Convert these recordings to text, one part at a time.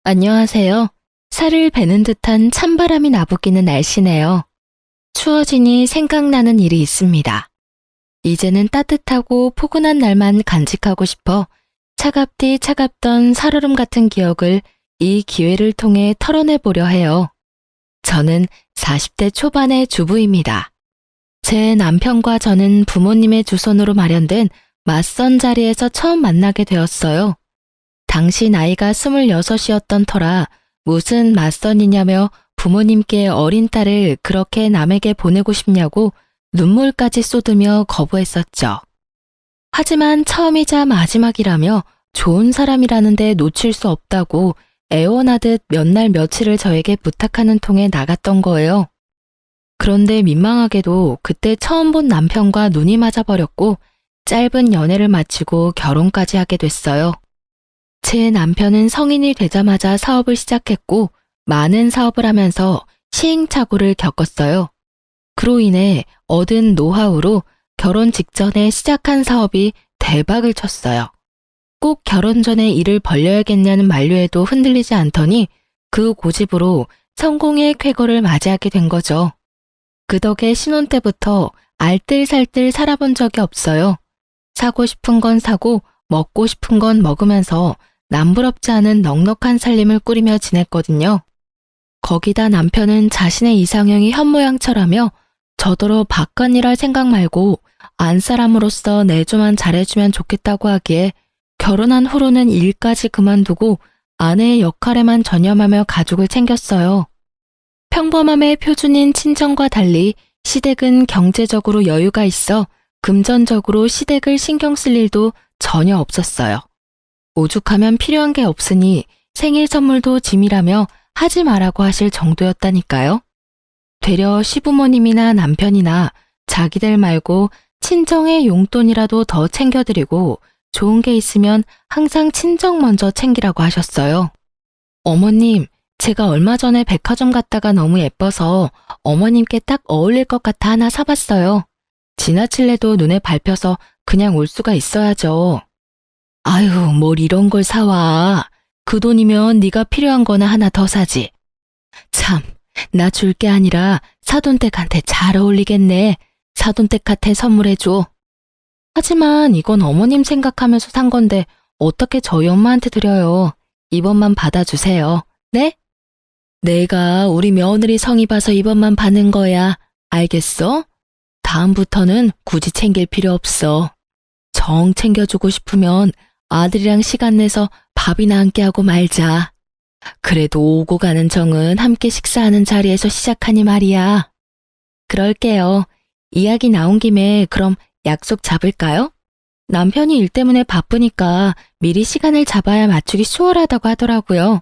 안녕하세요. 살을 베는 듯한 찬바람이 나부끼는 날씨네요. 추워지니 생각나는 일이 있습니다. 이제는 따뜻하고 포근한 날만 간직하고 싶어 차갑디 차갑던 살얼음 같은 기억을 이 기회를 통해 털어내보려 해요. 저는 40대 초반의 주부입니다. 제 남편과 저는 부모님의 주선으로 마련된 맞선 자리에서 처음 만나게 되었어요. 당시 나이가 26이었던 터라 무슨 맞선이냐며 부모님께 어린 딸을 그렇게 남에게 보내고 싶냐고 눈물까지 쏟으며 거부했었죠. 하지만 처음이자 마지막이라며 좋은 사람이라는데 놓칠 수 없다고 애원하듯 몇 날 며칠을 저에게 부탁하는 통에 나갔던 거예요. 그런데 민망하게도 그때 처음 본 남편과 눈이 맞아버렸고 짧은 연애를 마치고 결혼까지 하게 됐어요. 제 남편은 성인이 되자마자 사업을 시작했고 많은 사업을 하면서 시행착오를 겪었어요. 그로 인해 얻은 노하우로 결혼 직전에 시작한 사업이 대박을 쳤어요. 꼭 결혼 전에 일을 벌려야겠냐는 만류에도 흔들리지 않더니 그 고집으로 성공의 쾌거를 맞이하게 된 거죠. 그 덕에 신혼 때부터 알뜰살뜰 살아본 적이 없어요. 사고 싶은 건 사고 먹고 싶은 건 먹으면서 남부럽지 않은 넉넉한 살림을 꾸리며 지냈거든요. 거기다 남편은 자신의 이상형이 현모양처라며 저더러 바깥일할 생각 말고 안사람으로서 내조만 잘해주면 좋겠다고 하기에 결혼한 후로는 일까지 그만두고 아내의 역할에만 전념하며 가족을 챙겼어요. 평범함의 표준인 친정과 달리 시댁은 경제적으로 여유가 있어 금전적으로 시댁을 신경 쓸 일도 전혀 없었어요. 오죽하면 필요한 게 없으니 생일 선물도 짐이라며 하지 말라고 하실 정도였다니까요. 되려 시부모님이나 남편이나 자기들 말고 친정의 용돈이라도 더 챙겨드리고 좋은 게 있으면 항상 친정 먼저 챙기라고 하셨어요. 어머님, 제가 얼마 전에 백화점 갔다가 너무 예뻐서 어머님께 딱 어울릴 것 같아 하나 사봤어요. 지나칠래도 눈에 밟혀서 그냥 올 수가 있어야죠. 아유, 뭘 이런 걸 사와. 그 돈이면 네가 필요한 거나 하나 더 사지. 참, 나 줄 게 아니라 사돈댁한테 잘 어울리겠네. 사돈댁한테 선물해줘. 하지만 이건 어머님 생각하면서 산 건데 어떻게 저희 엄마한테 드려요. 이번만 받아주세요. 네? 내가 우리 며느리 성의 봐서 이번만 받는 거야. 알겠어? 다음부터는 굳이 챙길 필요 없어. 정 챙겨주고 싶으면 아들이랑 시간 내서 밥이나 함께 하고 말자. 그래도 오고 가는 정은 함께 식사하는 자리에서 시작하니 말이야. 그럴게요. 이야기 나온 김에 그럼 약속 잡을까요? 남편이 일 때문에 바쁘니까 미리 시간을 잡아야 맞추기 수월하다고 하더라고요.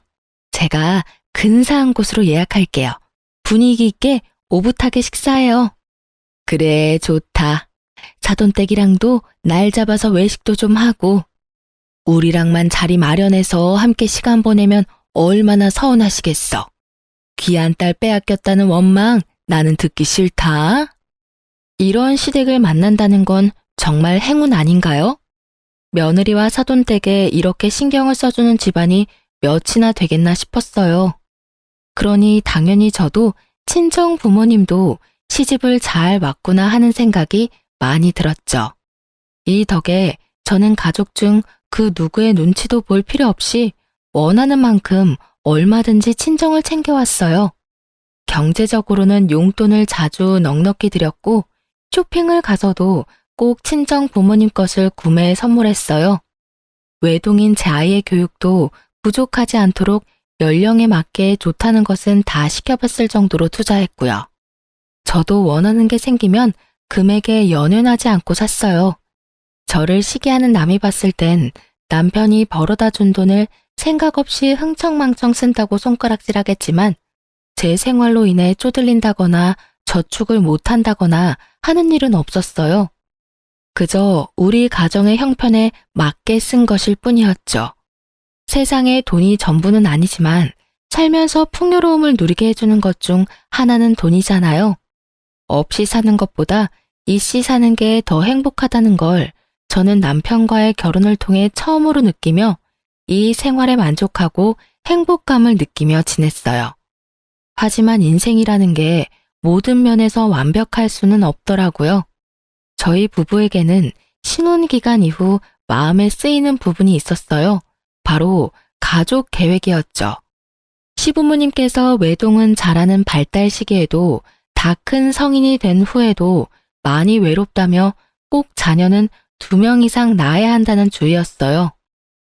제가 근사한 곳으로 예약할게요. 분위기 있게 오붓하게 식사해요. 그래, 좋다. 사돈댁이랑도 날 잡아서 외식도 좀 하고 우리랑만 자리 마련해서 함께 시간 보내면 얼마나 서운하시겠어. 귀한 딸 빼앗겼다는 원망 나는 듣기 싫다. 이런 시댁을 만난다는 건 정말 행운 아닌가요? 며느리와 사돈댁에 이렇게 신경을 써주는 집안이 몇이나 되겠나 싶었어요. 그러니 당연히 저도 친정 부모님도 시집을 잘 왔구나 하는 생각이 많이 들었죠. 이 덕에 저는 가족 중 그 누구의 눈치도 볼 필요 없이 원하는 만큼 얼마든지 친정을 챙겨왔어요. 경제적으로는 용돈을 자주 넉넉히 드렸고 쇼핑을 가서도 꼭 친정 부모님 것을 구매해 선물했어요. 외동인 제 아이의 교육도 부족하지 않도록 연령에 맞게 좋다는 것은 다 시켜봤을 정도로 투자했고요. 저도 원하는 게 생기면 금액에 연연하지 않고 샀어요. 저를 시기하는 남이 봤을 땐 남편이 벌어다 준 돈을 생각 없이 흥청망청 쓴다고 손가락질하겠지만 제 생활로 인해 쪼들린다거나 저축을 못한다거나 하는 일은 없었어요. 그저 우리 가정의 형편에 맞게 쓴 것일 뿐이었죠. 세상에 돈이 전부는 아니지만 살면서 풍요로움을 누리게 해주는 것 중 하나는 돈이잖아요. 없이 사는 것보다 있이 사는 게 더 행복하다는 걸 저는 남편과의 결혼을 통해 처음으로 느끼며 이 생활에 만족하고 행복감을 느끼며 지냈어요. 하지만 인생이라는 게 모든 면에서 완벽할 수는 없더라고요. 저희 부부에게는 신혼기간 이후 마음에 쓰이는 부분이 있었어요. 바로 가족 계획이었죠. 시부모님께서 외동은 잘하는 발달 시기에도 다 큰 성인이 된 후에도 많이 외롭다며 꼭 자녀는 2명 이상 낳아야 한다는 주의였어요.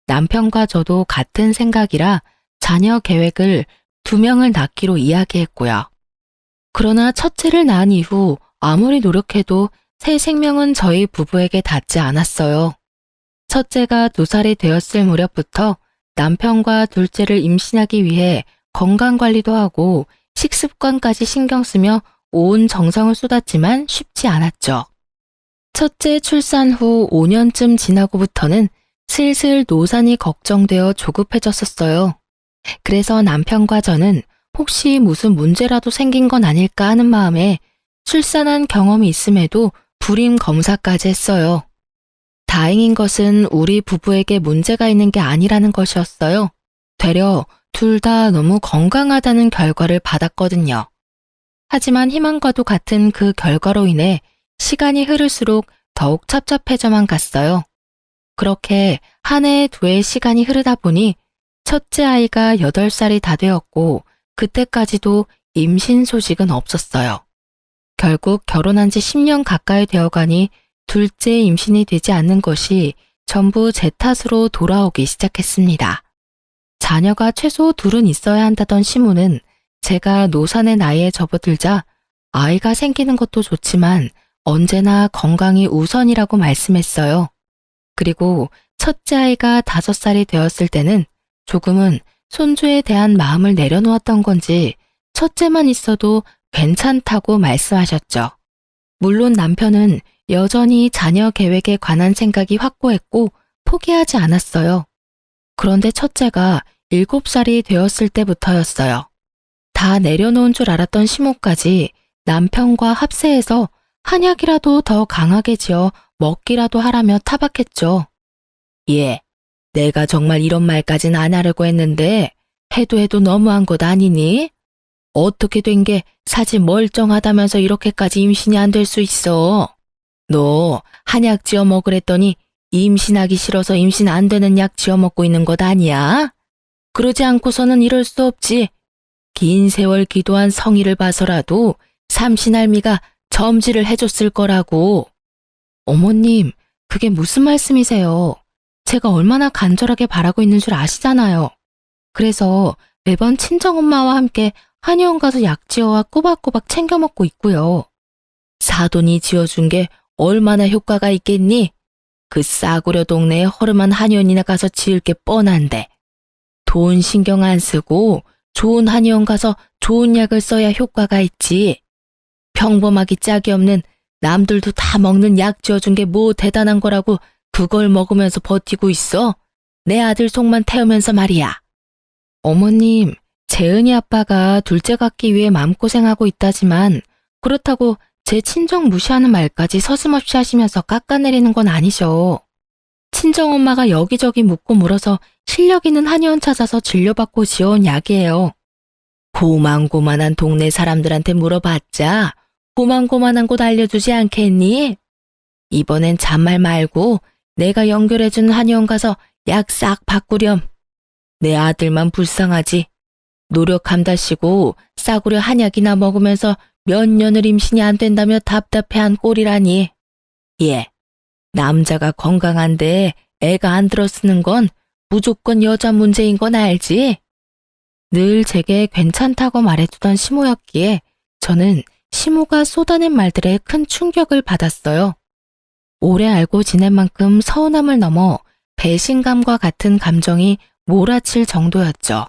남편과 저도 같은 생각이라 자녀 계획을 2명을 낳기로 이야기했고요. 그러나 첫째를 낳은 이후 아무리 노력해도 새 생명은 저희 부부에게 닿지 않았어요. 첫째가 2살이 되었을 무렵부터 남편과 둘째를 임신하기 위해 건강관리도 하고 식습관까지 신경 쓰며 온 정성을 쏟았지만 쉽지 않았죠. 첫째 출산 후 5년쯤 지나고부터는 슬슬 노산이 걱정되어 조급해졌었어요. 그래서 남편과 저는 혹시 무슨 문제라도 생긴 건 아닐까 하는 마음에 출산한 경험이 있음에도 불임 검사까지 했어요. 다행인 것은 우리 부부에게 문제가 있는 게 아니라는 것이었어요. 되려 둘 다 너무 건강하다는 결과를 받았거든요. 하지만 희망과도 같은 그 결과로 인해 시간이 흐를수록 더욱 찹찹해져만 갔어요. 그렇게 한 해 두 해 시간이 흐르다 보니 첫째 아이가 8살이 다 되었고 그때까지도 임신 소식은 없었어요. 결국 결혼한 지 10년 가까이 되어가니 둘째 임신이 되지 않는 것이 전부 제 탓으로 돌아오기 시작했습니다. 자녀가 최소 2은 있어야 한다던 시모는 제가 노산의 나이에 접어들자 아이가 생기는 것도 좋지만 언제나 건강이 우선이라고 말씀했어요. 그리고 첫째 아이가 5살이 되었을 때는 조금은 손주에 대한 마음을 내려놓았던 건지 첫째만 있어도 괜찮다고 말씀하셨죠. 물론 남편은 여전히 자녀 계획에 관한 생각이 확고했고 포기하지 않았어요. 그런데 첫째가 7살이 되었을 때부터였어요. 다 내려놓은 줄 알았던 시모까지 남편과 합세해서 한약이라도 더 강하게 지어 먹기라도 하라며 타박했죠. 예, 내가 정말 이런 말까진 안 하려고 했는데 해도 너무한 것 아니니? 어떻게 된 게 사지 멀쩡하다면서 이렇게까지 임신이 안 될 수 있어? 너 한약 지어 먹으랬더니 임신하기 싫어서 임신 안 되는 약 지어 먹고 있는 것 아니야? 그러지 않고서는 이럴 수 없지. 긴 세월 기도한 성의를 봐서라도 삼신할미가 점지를 해줬을 거라고. 어머님, 그게 무슨 말씀이세요? 제가 얼마나 간절하게 바라고 있는 줄 아시잖아요. 그래서 매번 친정엄마와 함께 한의원 가서 약 지어와 꼬박꼬박 챙겨 먹고 있고요. 사돈이 지어준 게 얼마나 효과가 있겠니? 그 싸구려 동네에 허름한 한의원이나 가서 지을 게 뻔한데. 돈 신경 안 쓰고 좋은 한의원 가서 좋은 약을 써야 효과가 있지. 평범하기 짝이 없는 남들도 다 먹는 약 지어준 게 뭐 대단한 거라고 그걸 먹으면서 버티고 있어? 내 아들 속만 태우면서 말이야. 어머님, 재은이 아빠가 둘째 갖기 위해 마음고생하고 있다지만 그렇다고 제 친정 무시하는 말까지 서슴없이 하시면서 깎아내리는 건 아니죠. 친정엄마가 여기저기 묻고 물어서 실력 있는 한의원 찾아서 진료받고 지어온 약이에요. 고만고만한 동네 사람들한테 물어봤자 고만고만한 곳 알려주지 않겠니? 이번엔 잔말 말고 내가 연결해준 한의원 가서 약 싹 바꾸렴. 내 아들만 불쌍하지. 노력함다시고 싸구려 한약이나 먹으면서 몇 년을 임신이 안 된다며 답답해한 꼴이라니. 예, 남자가 건강한데 애가 안 들어쓰는 건 무조건 여자 문제인 건 알지? 늘 제게 괜찮다고 말해주던 시모였기에 저는 시모가 쏟아낸 말들에 큰 충격을 받았어요. 오래 알고 지낸 만큼 서운함을 넘어 배신감과 같은 감정이 몰아칠 정도였죠.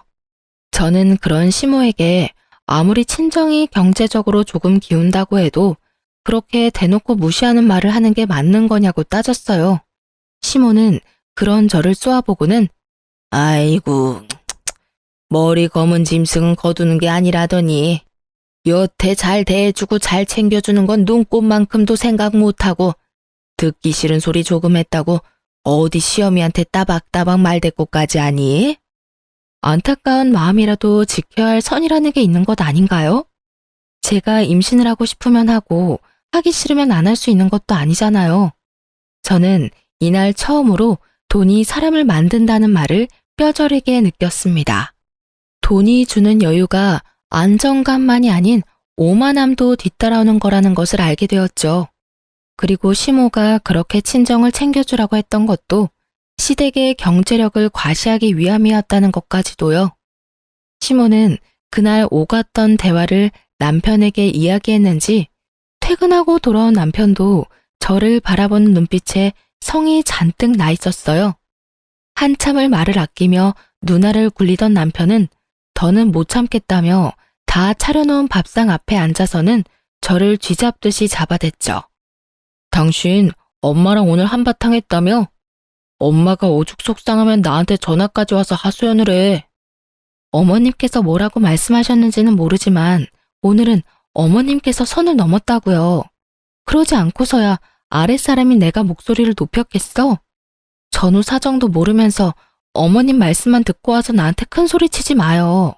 저는 그런 시모에게 아무리 친정이 경제적으로 조금 기운다고 해도 그렇게 대놓고 무시하는 말을 하는 게 맞는 거냐고 따졌어요. 시모는 그런 저를 쏘아보고는 아이고, 머리 검은 짐승은 거두는 게 아니라더니 여태 잘 대해주고 잘 챙겨주는 건 눈꽃만큼도 생각 못하고 듣기 싫은 소리 조금 했다고 어디 시어미한테 따박따박 말대꾸까지 하니? 안타까운 마음이라도 지켜야 할 선이라는 게 있는 것 아닌가요? 제가 임신을 하고 싶으면 하고 하기 싫으면 안 할 수 있는 것도 아니잖아요. 저는 이날 처음으로 돈이 사람을 만든다는 말을 뼈저리게 느꼈습니다. 돈이 주는 여유가 안정감만이 아닌 오만함도 뒤따라오는 거라는 것을 알게 되었죠. 그리고 시모가 그렇게 친정을 챙겨주라고 했던 것도 시댁의 경제력을 과시하기 위함이었다는 것까지도요. 시모는 그날 오갔던 대화를 남편에게 이야기했는지 퇴근하고 돌아온 남편도 저를 바라보는 눈빛에 성이 잔뜩 나 있었어요. 한참을 말을 아끼며 누나를 굴리던 남편은 더는 못 참겠다며 다 차려놓은 밥상 앞에 앉아서는 저를 쥐잡듯이 잡아댔죠. 당신 엄마랑 오늘 한바탕 했다며? 엄마가 오죽 속상하면 나한테 전화까지 와서 하소연을 해. 어머님께서 뭐라고 말씀하셨는지는 모르지만 오늘은 어머님께서 선을 넘었다고요. 그러지 않고서야 아랫사람이 내가 목소리를 높였겠어? 전후 사정도 모르면서 어머님 말씀만 듣고 와서 나한테 큰 소리 치지 마요.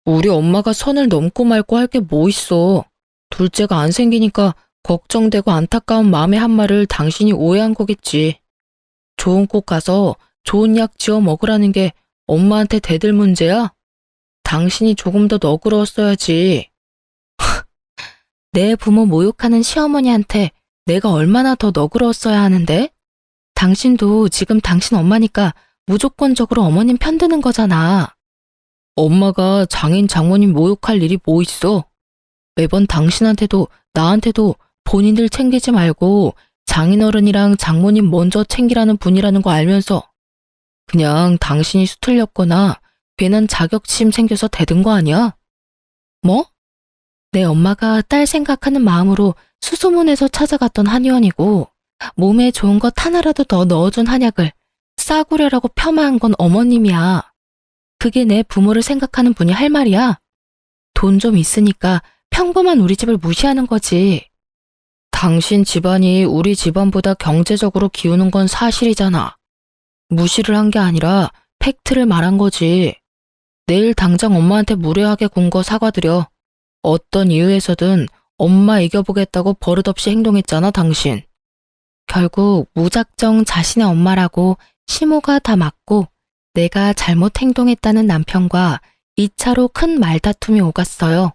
우리 엄마가 선을 넘고 말고 할 게 뭐 있어. 둘째가 안 생기니까 걱정되고 안타까운 마음의 한 말을 당신이 오해한 거겠지. 좋은 곳 가서 좋은 약 지어 먹으라는 게 엄마한테 대들 문제야? 당신이 조금 더 너그러웠어야지. 내 부모 모욕하는 시어머니한테 내가 얼마나 더 너그러웠어야 하는데? 당신도 지금 당신 엄마니까 무조건적으로 어머님 편드는 거잖아. 엄마가 장인 장모님 모욕할 일이 뭐 있어? 매번 당신한테도 나한테도 본인들 챙기지 말고 장인어른이랑 장모님 먼저 챙기라는 분이라는 거 알면서 그냥 당신이 수틀렸거나 괜한 자격심 생겨서 대든 거 아니야? 뭐? 내 엄마가 딸 생각하는 마음으로 수소문에서 찾아갔던 한의원이고 몸에 좋은 것 하나라도 더 넣어준 한약을 싸구려라고 폄하한 건 어머님이야. 그게 내 부모를 생각하는 분이 할 말이야? 돈 좀 있으니까 평범한 우리 집을 무시하는 거지. 당신 집안이 우리 집안보다 경제적으로 기우는 건 사실이잖아. 무시를 한 게 아니라 팩트를 말한 거지. 내일 당장 엄마한테 무례하게 군 거 사과드려. 어떤 이유에서든 엄마 이겨보겠다고 버릇없이 행동했잖아, 당신. 결국 무작정 자신의 엄마라고 시모가 다 맞고 내가 잘못 행동했다는 남편과 2차로 큰 말다툼이 오갔어요.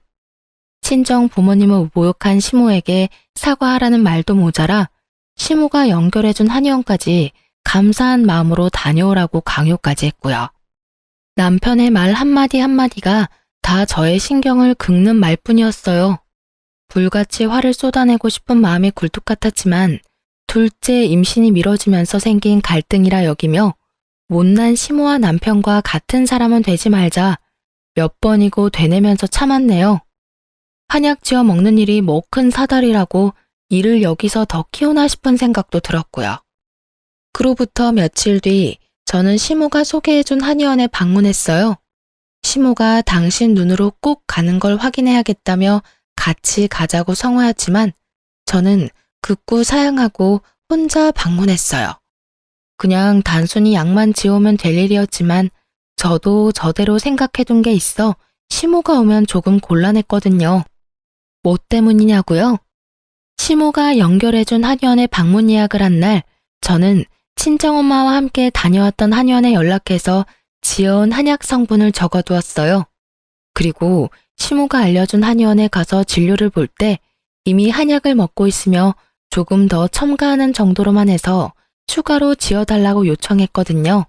친정 부모님을 모욕한 시모에게 사과하라는 말도 모자라 시모가 연결해준 한의원까지 감사한 마음으로 다녀오라고 강요까지 했고요. 남편의 말 한마디 한마디가 다 저의 신경을 긁는 말뿐이었어요. 불같이 화를 쏟아내고 싶은 마음이 굴뚝 같았지만 둘째 임신이 미뤄지면서 생긴 갈등이라 여기며 못난 시모와 남편과 같은 사람은 되지 말자 몇 번이고 되뇌면서 참았네요. 한약 지어 먹는 일이 뭐 큰 사달이라고 일을 여기서 더 키우나 싶은 생각도 들었고요. 그로부터 며칠 뒤 저는 시모가 소개해준 한의원에 방문했어요. 시모가 당신 눈으로 꼭 가는 걸 확인해야겠다며 같이 가자고 성화했지만 저는 극구 사양하고 혼자 방문했어요. 그냥 단순히 약만 지우면 될 일이었지만 저도 저대로 생각해둔 게 있어 시모가 오면 조금 곤란했거든요. 뭐 때문이냐고요? 시모가 연결해준 한의원에 방문 예약을 한 날 저는 친정엄마와 함께 다녀왔던 한의원에 연락해서 지어온 한약 성분을 적어두었어요. 그리고 시모가 알려준 한의원에 가서 진료를 볼 때 이미 한약을 먹고 있으며 조금 더 첨가하는 정도로만 해서 추가로 지어달라고 요청했거든요.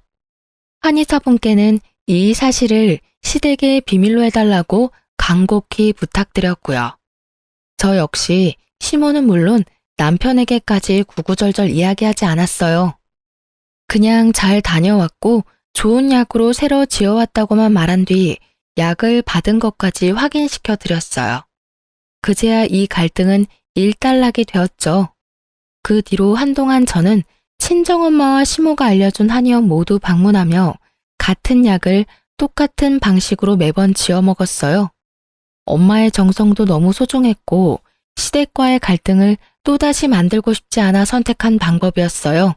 한의사분께는 이 사실을 시댁에 비밀로 해달라고 간곡히 부탁드렸고요. 저 역시 시모는 물론 남편에게까지 구구절절 이야기하지 않았어요. 그냥 잘 다녀왔고 좋은 약으로 새로 지어왔다고만 말한 뒤 약을 받은 것까지 확인시켜 드렸어요. 그제야 이 갈등은 일단락이 되었죠. 그 뒤로 한동안 저는 친정엄마와 시모가 알려준 한의원 모두 방문하며 같은 약을 똑같은 방식으로 매번 지어 먹었어요. 엄마의 정성도 너무 소중했고 시댁과의 갈등을 또다시 만들고 싶지 않아 선택한 방법이었어요.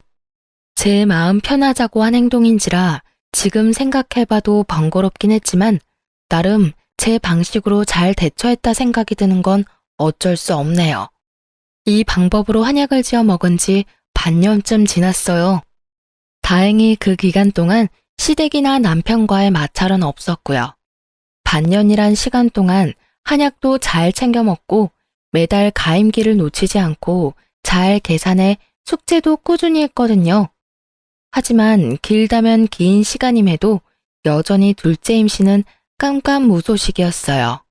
제 마음 편하자고 한 행동인지라 지금 생각해봐도 번거롭긴 했지만 나름 제 방식으로 잘 대처했다 생각이 드는 건 어쩔 수 없네요. 이 방법으로 한약을 지어 먹은 지 반년쯤 지났어요. 다행히 그 기간 동안 시댁이나 남편과의 마찰은 없었고요. 반년이란 시간 동안 한약도 잘 챙겨 먹고 매달 가임기를 놓치지 않고 잘 계산해 숙제도 꾸준히 했거든요. 하지만 길다면 긴 시간임에도 여전히 둘째 임신은 깜깜무소식이었어요.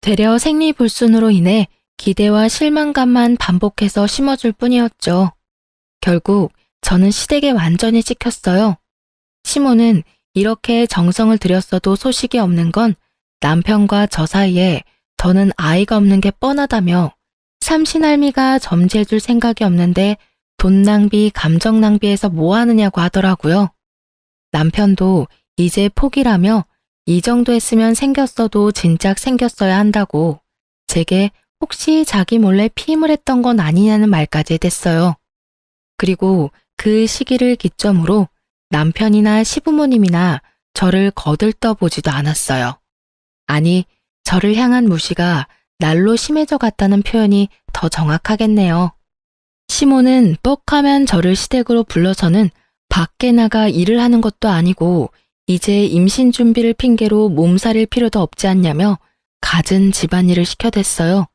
되려 생리불순으로 인해 기대와 실망감만 반복해서 심어줄 뿐이었죠. 결국 저는 시댁에 완전히 찍혔어요. 시모는 이렇게 정성을 들였어도 소식이 없는 건 남편과 저 사이에 더는 아이가 없는 게 뻔하다며 삼신할미가 점지해줄 생각이 없는데 돈 낭비, 감정 낭비해서 뭐 하느냐고 하더라고요. 남편도 이제 포기라며 이 정도 했으면 생겼어도 진작 생겼어야 한다고 제게 혹시 자기 몰래 피임을 했던 건 아니냐는 말까지 했어요. 그리고 그 시기를 기점으로 남편이나 시부모님이나 저를 거들떠보지도 않았어요. 아니, 저를 향한 무시가 날로 심해져 갔다는 표현이 더 정확하겠네요. 시모는 뻑하면 저를 시댁으로 불러서는 밖에 나가 일을 하는 것도 아니고 이제 임신 준비를 핑계로 몸살일 필요도 없지 않냐며 갖은 집안일을 시켜댔어요.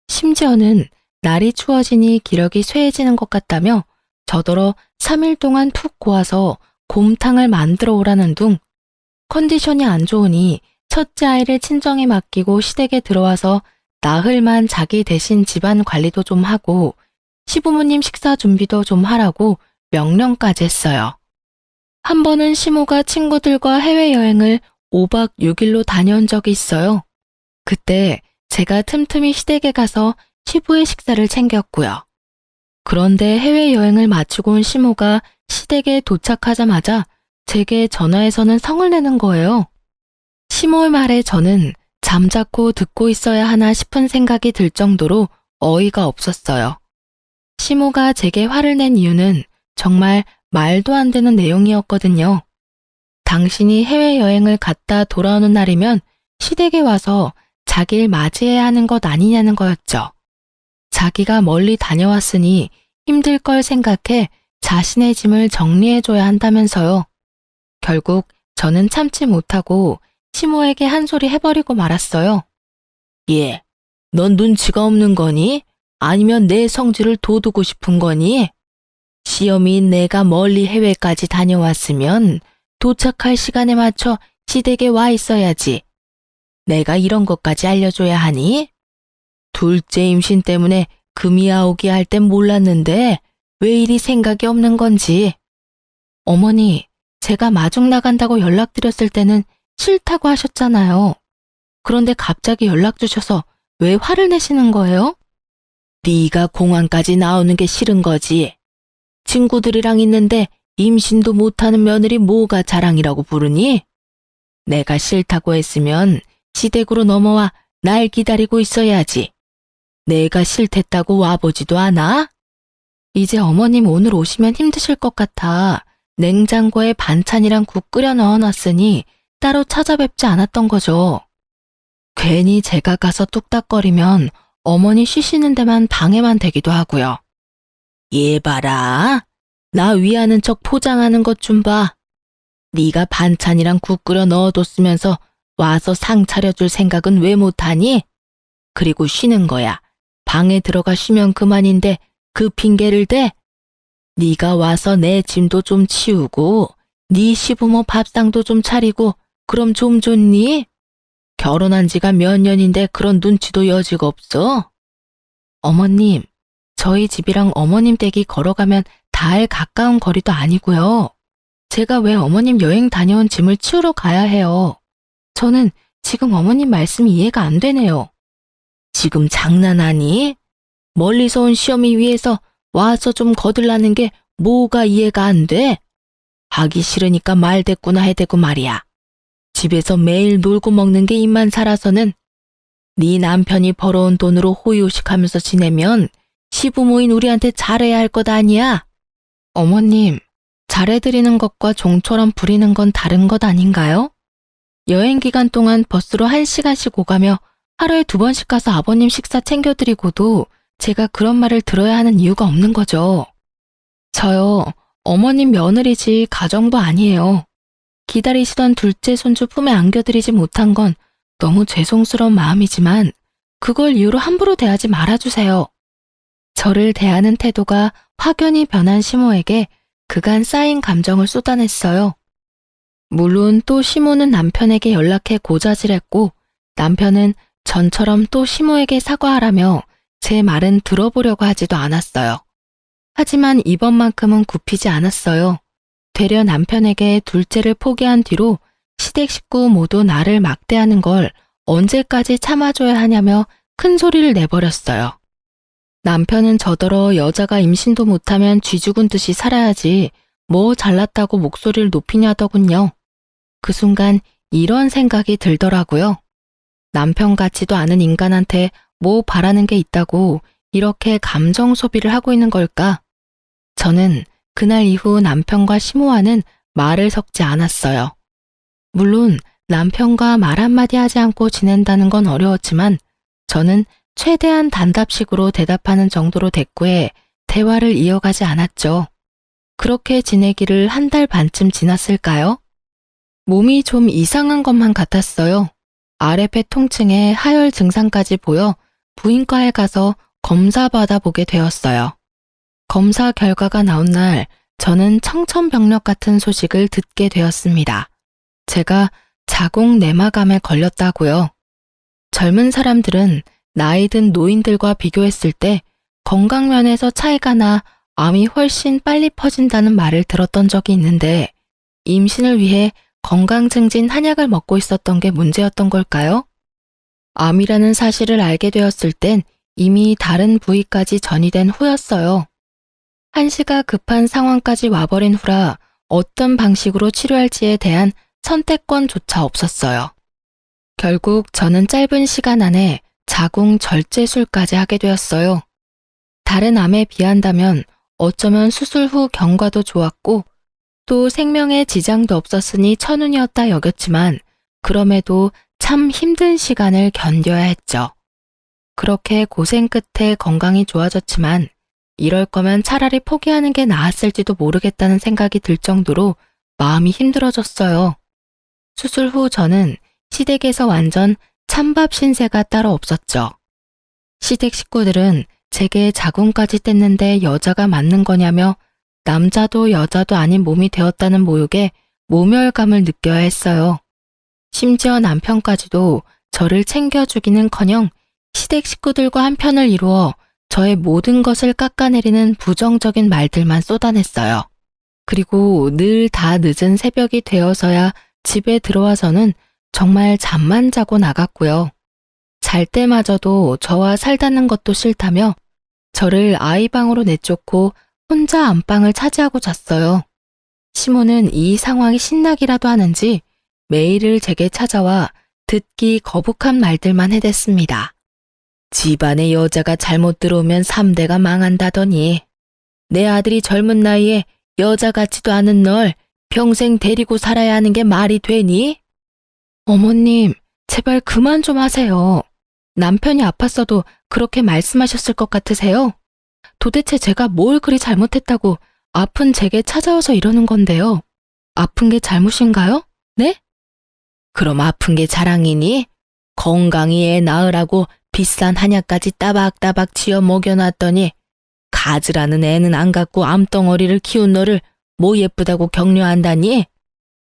심지어는 날이 추워지니 기력이 쇠해지는 것 같다며 저더러 3일 동안 푹 고아서 곰탕을 만들어 오라는 둥. 컨디션이 안 좋으니 첫째 아이를 친정에 맡기고 시댁에 들어와서 나흘만 자기 대신 집안 관리도 좀 하고 시부모님 식사 준비도 좀 하라고 명령까지 했어요. 한 번은 시모가 친구들과 해외여행을 5박 6일로 다녀온 적이 있어요. 그때 제가 틈틈이 시댁에 가서 시부의 식사를 챙겼고요. 그런데 해외여행을 마치고 온 시모가 시댁에 도착하자마자 제게 전화해서는 성을 내는 거예요. 시모의 말에 저는 잠자코 듣고 있어야 하나 싶은 생각이 들 정도로 어이가 없었어요. 시모가 제게 화를 낸 이유는 정말 말도 안 되는 내용이었거든요. 당신이 해외여행을 갔다 돌아오는 날이면 시댁에 와서 자기를 맞이해야 하는 것 아니냐는 거였죠. 자기가 멀리 다녀왔으니 힘들 걸 생각해 자신의 짐을 정리해줘야 한다면서요. 결국 저는 참지 못하고 시모에게 한 소리 해버리고 말았어요. 예, 넌 눈치가 없는 거니? 아니면 내 성질을 돋우고 싶은 거니? 시험이 내가 멀리 해외까지 다녀왔으면 도착할 시간에 맞춰 시댁에 와 있어야지. 내가 이런 것까지 알려줘야 하니? 둘째 임신 때문에 금이 아오기 할 땐 몰랐는데 왜 이리 생각이 없는 건지. 어머니, 제가 마중 나간다고 연락드렸을 때는 싫다고 하셨잖아요. 그런데 갑자기 연락 주셔서 왜 화를 내시는 거예요? 네가 공항까지 나오는 게 싫은 거지. 친구들이랑 있는데 임신도 못하는 며느리 뭐가 자랑이라고 부르니? 내가 싫다고 했으면 시댁으로 넘어와 날 기다리고 있어야지. 내가 싫댔다고 와보지도 않아? 이제 어머님 오늘 오시면 힘드실 것 같아 냉장고에 반찬이랑 국 끓여 넣어놨으니 따로 찾아뵙지 않았던 거죠. 괜히 제가 가서 뚝딱거리면 어머니 쉬시는 데만 방해만 되기도 하고요. 얘 봐라. 나 위하는 척 포장하는 것 좀 봐. 네가 반찬이랑 국 끓여 넣어뒀으면서 와서 상 차려줄 생각은 왜 못하니? 그리고 쉬는 거야. 방에 들어가 쉬면 그만인데 그 핑계를 대? 네가 와서 내 짐도 좀 치우고 네 시부모 밥상도 좀 차리고 그럼 좀 좋니? 결혼한 지가 몇 년인데 그런 눈치도 여지가 없어? 어머님, 저희 집이랑 어머님 댁이 걸어가면 닿을 가까운 거리도 아니고요. 제가 왜 어머님 여행 다녀온 짐을 치우러 가야 해요? 저는 지금 어머님 말씀이 이해가 안 되네요. 지금 장난하니? 멀리서 온 시어미 위해서 와서 좀 거들라는 게 뭐가 이해가 안 돼? 하기 싫으니까 말대꾸나 해대고 말이야. 집에서 매일 놀고 먹는 게 입만 살아서는 네 남편이 벌어온 돈으로 호의호식하면서 지내면 시부모인 우리한테 잘해야 할 것 아니야? 어머님, 잘해드리는 것과 종처럼 부리는 건 다른 것 아닌가요? 여행 기간 동안 버스로 1시간씩 오가며 하루에 2번씩 가서 아버님 식사 챙겨드리고도 제가 그런 말을 들어야 하는 이유가 없는 거죠. 저요, 어머님 며느리지 가정부 아니에요. 기다리시던 둘째 손주 품에 안겨드리지 못한 건 너무 죄송스러운 마음이지만 그걸 이유로 함부로 대하지 말아주세요. 저를 대하는 태도가 확연히 변한 시모에게 그간 쌓인 감정을 쏟아냈어요. 물론 또 시모는 남편에게 연락해 고자질했고 남편은 전처럼 또 시모에게 사과하라며 제 말은 들어보려고 하지도 않았어요. 하지만 이번만큼은 굽히지 않았어요. 되려 남편에게 둘째를 포기한 뒤로 시댁 식구 모두 나를 막대하는 걸 언제까지 참아줘야 하냐며 큰 소리를 내버렸어요. 남편은 저더러 여자가 임신도 못하면 쥐 죽은 듯이 살아야지 뭐 잘났다고 목소리를 높이냐더군요. 그 순간 이런 생각이 들더라고요. 남편 같지도 않은 인간한테 뭐 바라는 게 있다고 이렇게 감정 소비를 하고 있는 걸까? 저는 그날 이후 남편과 시모와는 말을 섞지 않았어요. 물론 남편과 말 한마디 하지 않고 지낸다는 건 어려웠지만 저는 최대한 단답식으로 대답하는 정도로 대꾸해 대화를 이어가지 않았죠. 그렇게 지내기를 1달 반쯤 지났을까요? 몸이 좀 이상한 것만 같았어요. 아래배 통증에 하열 증상까지 보여 부인과에 가서 검사 받아보게 되었어요. 검사 결과가 나온 날 저는 청천벽력 같은 소식을 듣게 되었습니다. 제가 자궁 내막암에 걸렸다고요. 젊은 사람들은 나이 든 노인들과 비교했을 때 건강면에서 차이가 나 암이 훨씬 빨리 퍼진다는 말을 들었던 적이 있는데 임신을 위해 건강 증진 한약을 먹고 있었던 게 문제였던 걸까요? 암이라는 사실을 알게 되었을 땐 이미 다른 부위까지 전이된 후였어요. 한시가 급한 상황까지 와버린 후라 어떤 방식으로 치료할지에 대한 선택권조차 없었어요. 결국 저는 짧은 시간 안에 자궁 절제술까지 하게 되었어요. 다른 암에 비한다면 어쩌면 수술 후 경과도 좋았고 또 생명에 지장도 없었으니 천운이었다 여겼지만 그럼에도 참 힘든 시간을 견뎌야 했죠. 그렇게 고생 끝에 건강이 좋아졌지만 이럴 거면 차라리 포기하는 게 나았을지도 모르겠다는 생각이 들 정도로 마음이 힘들어졌어요. 수술 후 저는 시댁에서 완전 찬밥 신세가 따로 없었죠. 시댁 식구들은 제게 자궁까지 뗐는데 여자가 맞는 거냐며 남자도 여자도 아닌 몸이 되었다는 모욕에 모멸감을 느껴야 했어요. 심지어 남편까지도 저를 챙겨주기는커녕 시댁 식구들과 한편을 이루어 저의 모든 것을 깎아내리는 부정적인 말들만 쏟아냈어요. 그리고 늘 다 늦은 새벽이 되어서야 집에 들어와서는 정말 잠만 자고 나갔고요. 잘 때마저도 저와 살다는 것도 싫다며 저를 아이 방으로 내쫓고 혼자 안방을 차지하고 잤어요. 시모는 이 상황이 신나기라도 하는지 매일을 제게 찾아와 듣기 거북한 말들만 해댔습니다. 집안에 여자가 잘못 들어오면 3대가 망한다더니 내 아들이 젊은 나이에 여자 같지도 않은 널 평생 데리고 살아야 하는 게 말이 되니? 어머님, 제발 그만 좀 하세요. 남편이 아팠어도 그렇게 말씀하셨을 것 같으세요? 도대체 제가 뭘 그리 잘못했다고 아픈 제게 찾아와서 이러는 건데요. 아픈 게 잘못인가요? 네? 그럼 아픈 게 자랑이니? 건강히 애 낳으라고 비싼 한약까지 따박따박 지어 먹여놨더니 가즈라는 애는 안 갖고 암덩어리를 키운 너를 뭐 예쁘다고 격려한다니?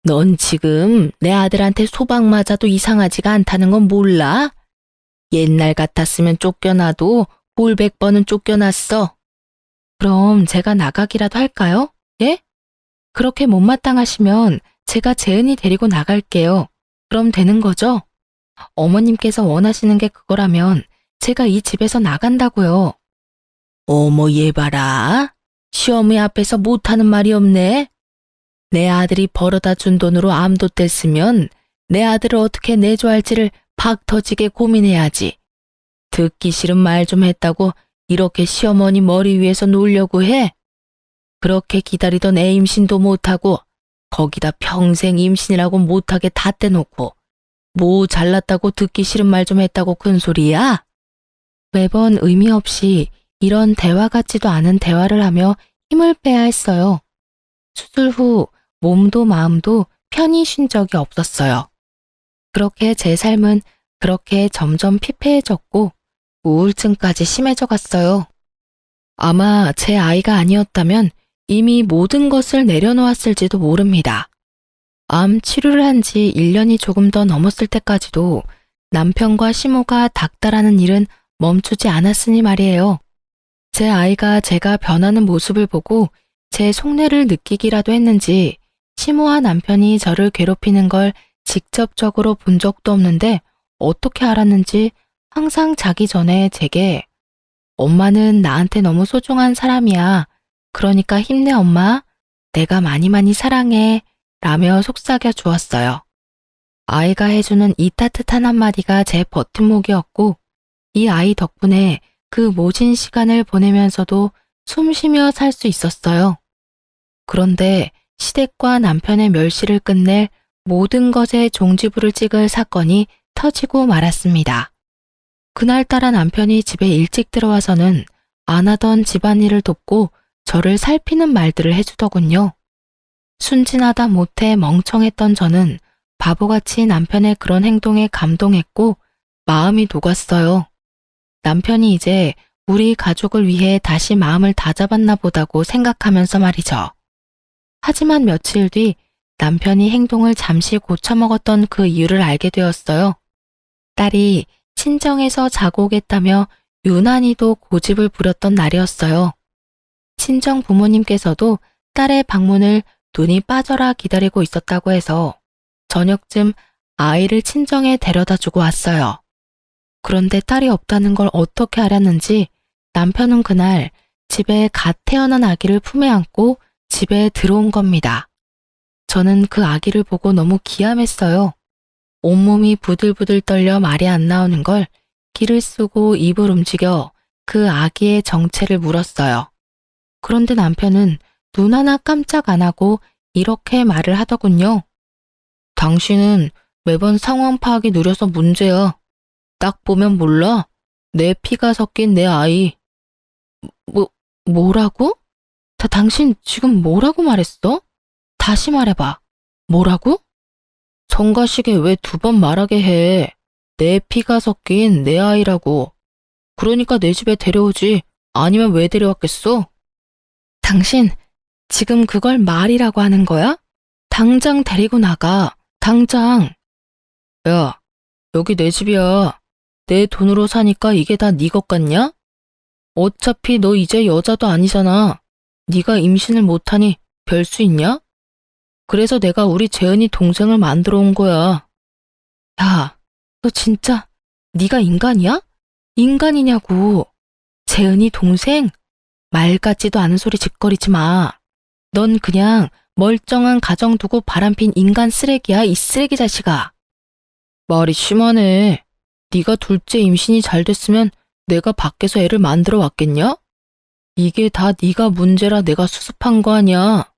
넌 지금 내 아들한테 소방 맞아도 이상하지가 않다는 건 몰라? 옛날 같았으면 쫓겨나도 볼백 번은 쫓겨났어. 그럼 제가 나가기라도 할까요? 예? 그렇게 못마땅하시면 제가 재은이 데리고 나갈게요. 그럼 되는 거죠? 어머님께서 원하시는 게 그거라면 제가 이 집에서 나간다고요. 어머 얘 봐라. 시어머니 앞에서 못하는 말이 없네. 내 아들이 벌어다 준 돈으로 암도 뗐으면 내 아들을 어떻게 내줘할지를 박 터지게 고민해야지. 듣기 싫은 말 좀 했다고 이렇게 시어머니 머리 위에서 놀려고 해? 그렇게 기다리던 애 임신도 못하고 거기다 평생 임신이라고 못하게 다 떼놓고 뭐 잘났다고 듣기 싫은 말 좀 했다고 큰 소리야? 매번 의미 없이 이런 대화 같지도 않은 대화를 하며 힘을 빼야 했어요. 수술 후 몸도 마음도 편히 쉰 적이 없었어요. 그렇게 제 삶은 그렇게 점점 피폐해졌고 우울증까지 심해져 갔어요. 아마 제 아이가 아니었다면 이미 모든 것을 내려놓았을지도 모릅니다. 암 치료를 한 지 1년이 조금 더 넘었을 때까지도 남편과 시모가 닥달하는 일은 멈추지 않았으니 말이에요. 제 아이가 제가 변하는 모습을 보고 제 속내를 느끼기라도 했는지 시모와 남편이 저를 괴롭히는 걸 직접적으로 본 적도 없는데 어떻게 알았는지 항상 자기 전에 제게 엄마는 나한테 너무 소중한 사람이야. 그러니까 힘내 엄마. 내가 많이 많이 사랑해. 라며 속삭여 주었어요. 아이가 해주는 이 따뜻한 한마디가 제 버팀목이었고 이 아이 덕분에 그 모진 시간을 보내면서도 숨 쉬며 살 수 있었어요. 그런데 시댁과 남편의 멸시를 끝낼 모든 것에 종지부를 찍을 사건이 터지고 말았습니다. 그날따라 남편이 집에 일찍 들어와서는 안 하던 집안일을 돕고 저를 살피는 말들을 해주더군요. 순진하다 못해 멍청했던 저는 바보같이 남편의 그런 행동에 감동했고 마음이 녹았어요. 남편이 이제 우리 가족을 위해 다시 마음을 다잡았나 보다고 생각하면서 말이죠. 하지만 며칠 뒤 남편이 행동을 잠시 고쳐먹었던 그 이유를 알게 되었어요. 딸이 친정에서 자고 오겠다며 유난히도 고집을 부렸던 날이었어요. 친정 부모님께서도 딸의 방문을 눈이 빠져라 기다리고 있었다고 해서 저녁쯤 아이를 친정에 데려다 주고 왔어요. 그런데 딸이 없다는 걸 어떻게 알았는지 남편은 그날 집에 갓 태어난 아기를 품에 안고 집에 들어온 겁니다. 저는 그 아기를 보고 너무 기함했어요. 온몸이 부들부들 떨려 말이 안 나오는 걸 기를 쓰고 입을 움직여 그 아기의 정체를 물었어요. 그런데 남편은 눈 하나 깜짝 안 하고 이렇게 말을 하더군요. 당신은 매번 상황 파악이 느려서 문제야. 딱 보면 몰라. 내 피가 섞인 내 아이. 뭐라고? 당신 지금 뭐라고 말했어? 다시 말해봐. 뭐라고? 성가시게 왜 2번 말하게 해. 내 피가 섞인 내 아이라고. 그러니까 내 집에 데려오지. 아니면 왜 데려왔겠어? 당신 지금 그걸 말이라고 하는 거야? 당장 데리고 나가. 당장. 야, 여기 내 집이야. 내 돈으로 사니까 이게 다 네 것 같냐? 어차피 너 이제 여자도 아니잖아. 네가 임신을 못하니 별 수 있냐? 그래서 내가 우리 재은이 동생을 만들어 온 거야. 야, 너 진짜 네가 인간이야? 인간이냐고. 재은이 동생? 말 같지도 않은 소리 짓거리지 마. 넌 그냥 멀쩡한 가정 두고 바람핀 인간 쓰레기야, 이 쓰레기 자식아. 말이 심하네. 네가 둘째 임신이 잘 됐으면 내가 밖에서 애를 만들어 왔겠냐? 이게 다 네가 문제라 내가 수습한 거 아니야.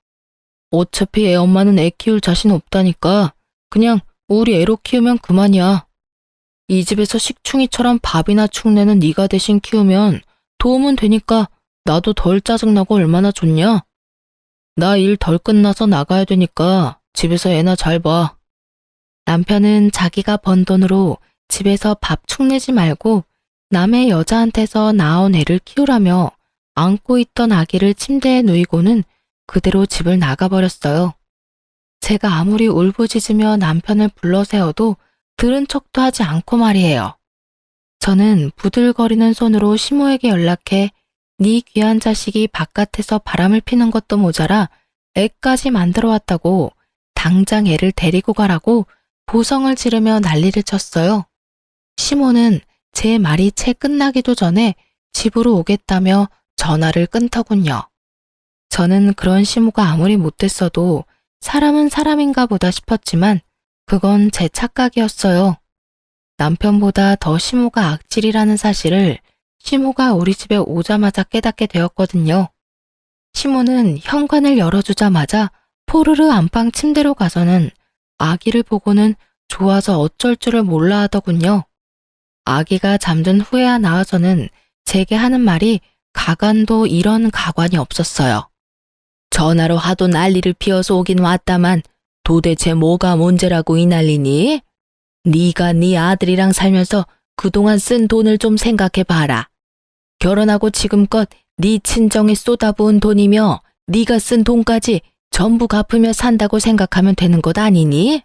어차피 애 엄마는 애 키울 자신 없다니까 그냥 우리 애로 키우면 그만이야. 이 집에서 식충이처럼 밥이나 축내는 네가 대신 키우면 도움은 되니까 나도 덜 짜증나고 얼마나 좋냐? 나 일 덜 끝나서 나가야 되니까 집에서 애나 잘 봐. 남편은 자기가 번 돈으로 집에서 밥 축내지 말고 남의 여자한테서 낳아온 애를 키우라며 안고 있던 아기를 침대에 누이고는 그대로 집을 나가버렸어요. 제가 아무리 울부짖으며 남편을 불러세워도 들은 척도 하지 않고 말이에요. 저는 부들거리는 손으로 시모에게 연락해 네 귀한 자식이 바깥에서 바람을 피는 것도 모자라 애까지 만들어 왔다고 당장 애를 데리고 가라고 보성을 지르며 난리를 쳤어요. 시모는 제 말이 채 끝나기도 전에 집으로 오겠다며 전화를 끊더군요. 저는 그런 시모가 아무리 못됐어도 사람은 사람인가 보다 싶었지만 그건 제 착각이었어요. 남편보다 더 시모가 악질이라는 사실을 시모가 우리 집에 오자마자 깨닫게 되었거든요. 시모는 현관을 열어주자마자 포르르 안방 침대로 가서는 아기를 보고는 좋아서 어쩔 줄을 몰라 하더군요. 아기가 잠든 후에야 나와서는 제게 하는 말이 가관도 이런 가관이 없었어요. 전화로 하도 난리를 피워서 오긴 왔다만 도대체 뭐가 문제라고 이 난리니? 네가 네 아들이랑 살면서 그동안 쓴 돈을 좀 생각해봐라. 결혼하고 지금껏 네 친정에 쏟아부은 돈이며 네가 쓴 돈까지 전부 갚으며 산다고 생각하면 되는 것 아니니?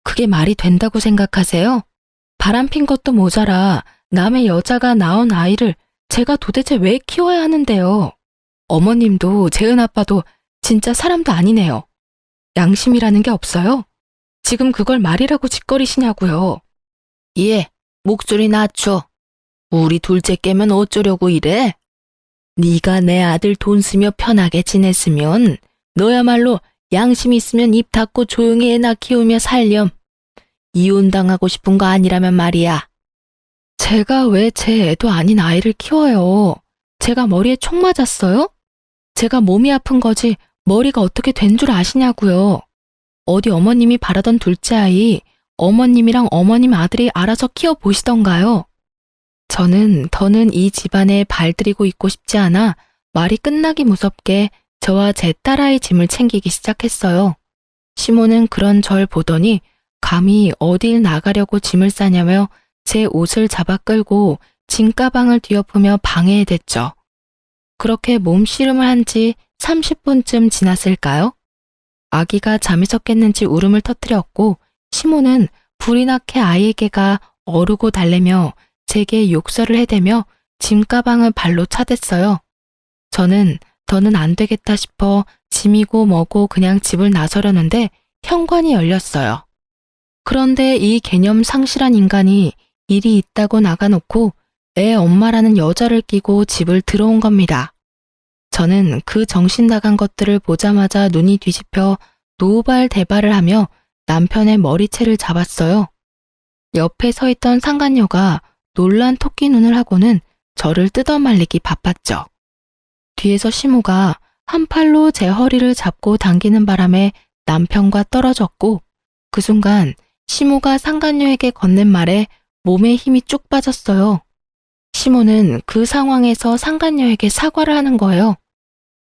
그게 말이 된다고 생각하세요? 바람핀 것도 모자라 남의 여자가 낳은 아이를 제가 도대체 왜 키워야 하는데요? 어머님도 재은 아빠도 진짜 사람도 아니네요. 양심이라는 게 없어요? 지금 그걸 말이라고 짓거리시냐고요. 예, 목소리 낮춰. 우리 둘째 깨면 어쩌려고 이래? 네가 내 아들 돈 쓰며 편하게 지냈으면 너야말로 양심 있으면 입 닫고 조용히 애나 키우며 살렴. 이혼당하고 싶은 거 아니라면 말이야. 제가 왜 제 애도 아닌 아이를 키워요? 제가 머리에 총 맞았어요? 제가 몸이 아픈 거지 머리가 어떻게 된 줄 아시냐고요. 어디 어머님이 바라던 둘째 아이, 어머님이랑 어머님 아들이 알아서 키워보시던가요? 저는 더는 이 집안에 발들이고 있고 싶지 않아 말이 끝나기 무섭게 저와 제 딸아이 짐을 챙기기 시작했어요. 시모는 그런 절 보더니 감히 어딜 나가려고 짐을 싸냐며 제 옷을 잡아 끌고 짐가방을 뒤엎으며 방해해댔죠. 그렇게 몸씨름을 한 지 30분쯤 지났을까요? 아기가 잠이 섞였는지 울음을 터뜨렸고 시모는 불이 나게 아이에게가 어르고 달래며 제게 욕설을 해대며 짐가방을 발로 차댔어요. 저는 더는 안 되겠다 싶어 짐이고 뭐고 그냥 집을 나서려는데 현관이 열렸어요. 그런데 이 개념 상실한 인간이 일이 있다고 나가놓고 애 엄마라는 여자를 끼고 집을 들어온 겁니다. 저는 그 정신 나간 것들을 보자마자 눈이 뒤집혀 노발대발을 하며 남편의 머리채를 잡았어요. 옆에 서 있던 상간녀가 놀란 토끼 눈을 하고는 저를 뜯어말리기 바빴죠. 뒤에서 시모가 한 팔로 제 허리를 잡고 당기는 바람에 남편과 떨어졌고 그 순간 시모가 상간녀에게 건넨 말에 몸에 힘이 쭉 빠졌어요. 시모는 그 상황에서 상간녀에게 사과를 하는 거예요.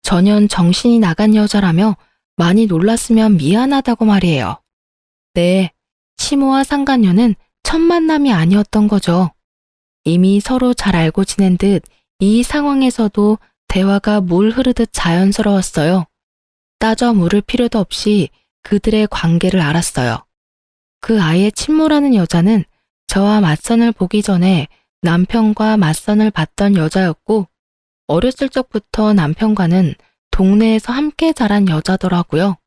전혀 정신이 나간 여자라며 많이 놀랐으면 미안하다고 말이에요. 네, 시모와 상간녀는 첫 만남이 아니었던 거죠. 이미 서로 잘 알고 지낸 듯 이 상황에서도 대화가 물 흐르듯 자연스러웠어요. 따져 물을 필요도 없이 그들의 관계를 알았어요. 그 아이의 친모라는 여자는 저와 맞선을 보기 전에 남편과 맞선을 봤던 여자였고 어렸을 적부터 남편과는 동네에서 함께 자란 여자더라고요.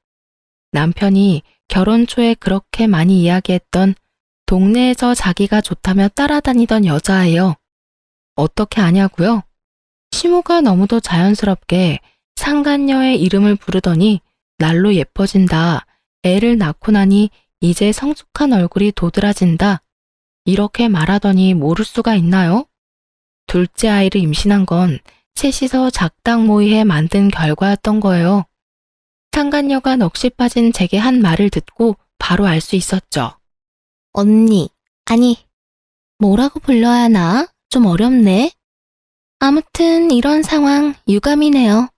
남편이 결혼 초에 그렇게 많이 이야기했던 동네에서 자기가 좋다며 따라다니던 여자예요. 어떻게 아냐고요? 시모가 너무도 자연스럽게 상간녀의 이름을 부르더니 날로 예뻐진다. 애를 낳고 나니 이제 성숙한 얼굴이 도드라진다. 이렇게 말하더니 모를 수가 있나요? 둘째 아이를 임신한 건 셋이서 작당 모의해 만든 결과였던 거예요. 상간녀가 넋이 빠진 제게 한 말을 듣고 바로 알 수 있었죠. 언니, 아니, 뭐라고 불러야 하나? 좀 어렵네. 아무튼 이런 상황 유감이네요.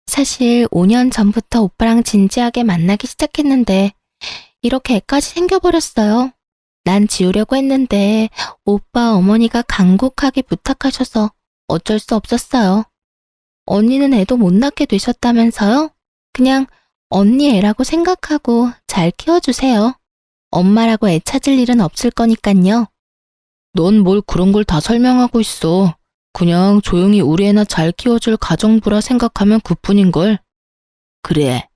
사실 5년 전부터 오빠랑 진지하게 만나기 시작했는데 이렇게 애까지 생겨버렸어요. 난 지우려고 했는데 오빠 어머니가 간곡하게 부탁하셔서 어쩔 수 없었어요. 언니는 애도 못 낳게 되셨다면서요? 그냥 언니 애라고 생각하고 잘 키워주세요. 엄마라고 애 찾을 일은 없을 거니깐요. 넌 뭘 그런 걸 다 설명하고 있어. 그냥 조용히 우리 애나 잘 키워줄 가정부라 생각하면 그뿐인걸. 그래.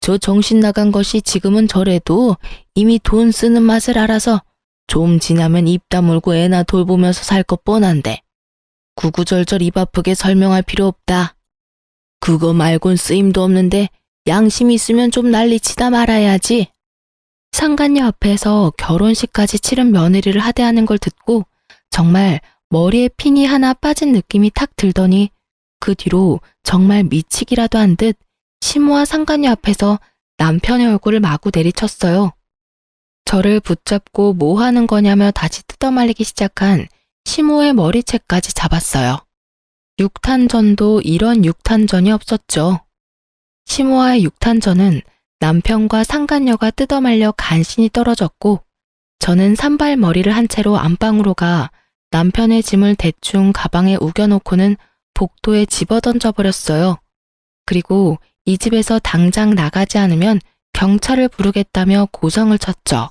저 정신 나간 것이 지금은 저래도 이미 돈 쓰는 맛을 알아서 좀 지나면 입 다물고 애나 돌보면서 살 것 뻔한데 구구절절 입 아프게 설명할 필요 없다. 그거 말곤 쓰임도 없는데 양심 있으면 좀 난리치다 말아야지. 상간녀 앞에서 결혼식까지 치른 며느리를 하대하는 걸 듣고 정말 머리에 핀이 하나 빠진 느낌이 탁 들더니 그 뒤로 정말 미치기라도 한 듯 시모와 상간녀 앞에서 남편의 얼굴을 마구 내리쳤어요. 저를 붙잡고 뭐 하는 거냐며 다시 뜯어말리기 시작한 시모의 머리채까지 잡았어요. 육탄전도 이런 육탄전이 없었죠. 시모와의 육탄전은 남편과 상간녀가 뜯어말려 간신히 떨어졌고 저는 산발머리를 한 채로 안방으로 가 남편의 짐을 대충 가방에 우겨놓고는 복도에 집어던져 버렸어요. 그리고 이 집에서 당장 나가지 않으면 경찰을 부르겠다며 고성을 쳤죠.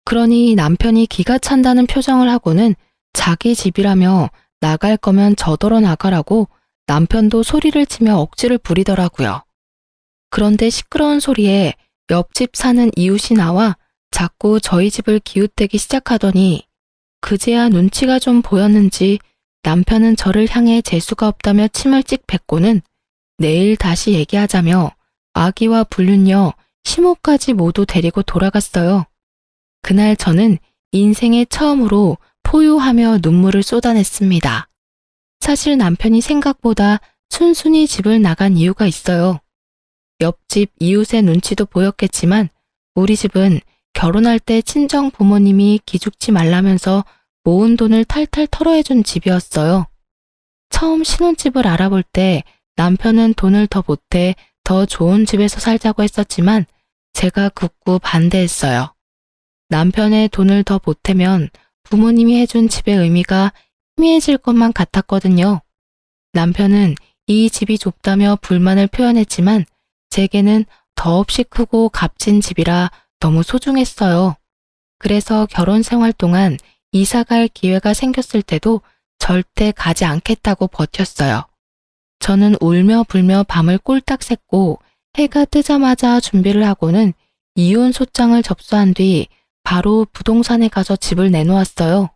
그러니 남편이 기가 찬다는 표정을 하고는 자기 집이라며 나갈 거면 저더러 나가라고 남편도 소리를 치며 억지를 부리더라고요. 그런데 시끄러운 소리에 옆집 사는 이웃이 나와 자꾸 저희 집을 기웃대기 시작하더니 그제야 눈치가 좀 보였는지 남편은 저를 향해 재수가 없다며 침을 찍 뱉고는 내일 다시 얘기하자며 아기와 불륜녀, 시모까지 모두 데리고 돌아갔어요. 그날 저는 인생에 처음으로 포효하며 눈물을 쏟아냈습니다. 사실 남편이 생각보다 순순히 집을 나간 이유가 있어요. 옆집 이웃의 눈치도 보였겠지만 우리 집은 결혼할 때 친정 부모님이 기죽지 말라면서 모은 돈을 탈탈 털어해준 집이었어요. 처음 신혼집을 알아볼 때 남편은 돈을 더 보태 더 좋은 집에서 살자고 했었지만 제가 극구 반대했어요. 남편의 돈을 더 보태면 부모님이 해준 집의 의미가 희미해질 것만 같았거든요. 남편은 이 집이 좁다며 불만을 표현했지만 제게는 더없이 크고 값진 집이라 너무 소중했어요. 그래서 결혼 생활 동안 이사갈 기회가 생겼을 때도 절대 가지 않겠다고 버텼어요. 저는 울며 불며 밤을 꼴딱 샜고 해가 뜨자마자 준비를 하고는 이혼 소장을 접수한 뒤 바로 부동산에 가서 집을 내놓았어요.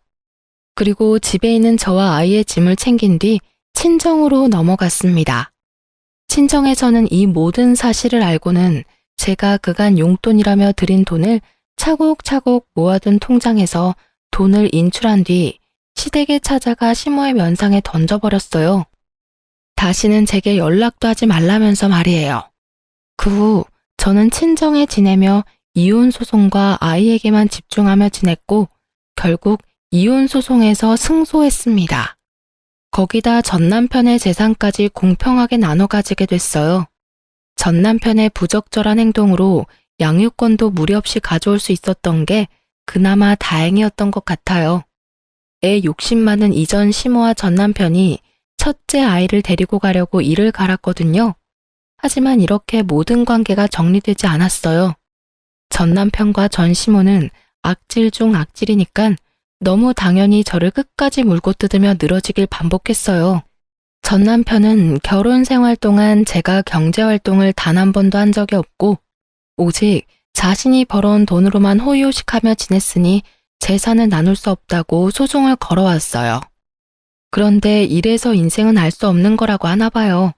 그리고 집에 있는 저와 아이의 짐을 챙긴 뒤 친정으로 넘어갔습니다. 친정에서는 이 모든 사실을 알고는 제가 그간 용돈이라며 드린 돈을 차곡차곡 모아둔 통장에서 돈을 인출한 뒤 시댁에 찾아가 시모의 면상에 던져버렸어요. 다시는 제게 연락도 하지 말라면서 말이에요. 그 후 저는 친정에 지내며 이혼 소송과 아이에게만 집중하며 지냈고 결국 이혼 소송에서 승소했습니다. 거기다 전 남편의 재산까지 공평하게 나눠 가지게 됐어요. 전 남편의 부적절한 행동으로 양육권도 무리 없이 가져올 수 있었던 게 그나마 다행이었던 것 같아요. 애 욕심 많은 이전 시모와 전 남편이 첫째 아이를 데리고 가려고 이를 갈았거든요. 하지만 이렇게 모든 관계가 정리되지 않았어요. 전 남편과 전 시모는 악질 중 악질이니까 너무 당연히 저를 끝까지 물고 뜯으며 늘어지길 반복했어요. 전 남편은 결혼 생활 동안 제가 경제활동을 단 한 번도 한 적이 없고 오직 자신이 벌어온 돈으로만 호의호식하며 지냈으니 재산을 나눌 수 없다고 소송을 걸어왔어요. 그런데 이래서 인생은 알 수 없는 거라고 하나 봐요.